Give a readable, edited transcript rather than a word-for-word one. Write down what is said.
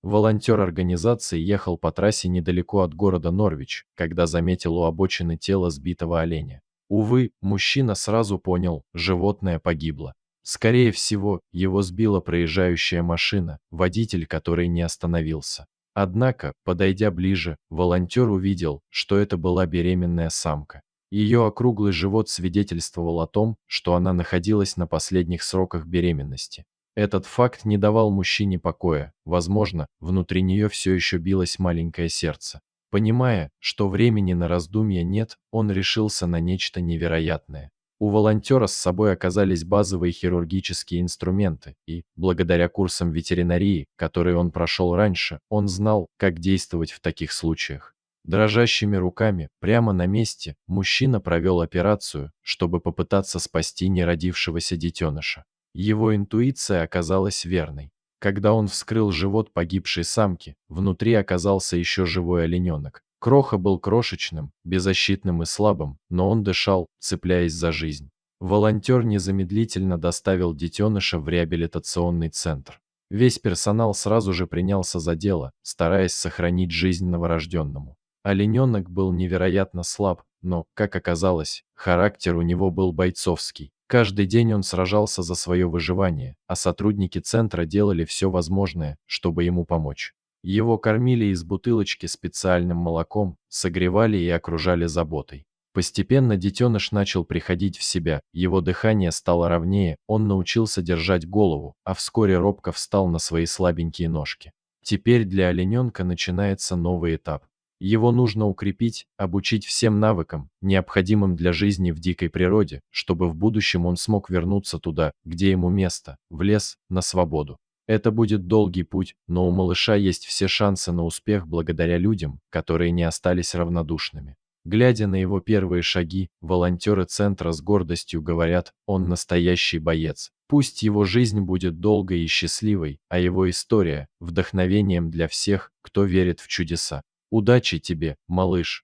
Волонтер организации ехал по трассе недалеко от города Норвич, когда заметил у обочины тело сбитого оленя. Увы, мужчина сразу понял, животное погибло. Скорее всего, его сбила проезжающая машина, водитель которой не остановился. Однако, подойдя ближе, волонтер увидел, что это была беременная самка. Ее округлый живот свидетельствовал о том, что она находилась на последних сроках беременности. Этот факт не давал мужчине покоя, возможно, внутри нее все еще билось маленькое сердце. Понимая, что времени на раздумья нет, он решился на нечто невероятное. У волонтера с собой оказались базовые хирургические инструменты, и, благодаря курсам ветеринарии, которые он прошел раньше, он знал, как действовать в таких случаях. Дрожащими руками, прямо на месте, мужчина провел операцию, чтобы попытаться спасти неродившегося детеныша. Его интуиция оказалась верной. Когда он вскрыл живот погибшей самки, внутри оказался еще живой олененок. Кроха был крошечным, беззащитным и слабым, но он дышал, цепляясь за жизнь. Волонтер незамедлительно доставил детеныша в реабилитационный центр. Весь персонал сразу же принялся за дело, стараясь сохранить жизнь новорожденному. Олененок был невероятно слаб, но, как оказалось, характер у него был бойцовский. Каждый день он сражался за свое выживание, а сотрудники центра делали все возможное, чтобы ему помочь. Его кормили из бутылочки специальным молоком, согревали и окружали заботой. Постепенно детеныш начал приходить в себя, его дыхание стало ровнее, он научился держать голову, а вскоре робко встал на свои слабенькие ножки. Теперь для олененка начинается новый этап. Его нужно укрепить, обучить всем навыкам, необходимым для жизни в дикой природе, чтобы в будущем он смог вернуться туда, где ему место, в лес, на свободу. Это будет долгий путь, но у малыша есть все шансы на успех благодаря людям, которые не остались равнодушными. Глядя на его первые шаги, волонтеры центра с гордостью говорят, он настоящий боец. Пусть его жизнь будет долгой и счастливой, а его история – вдохновением для всех, кто верит в чудеса. Удачи тебе, малыш!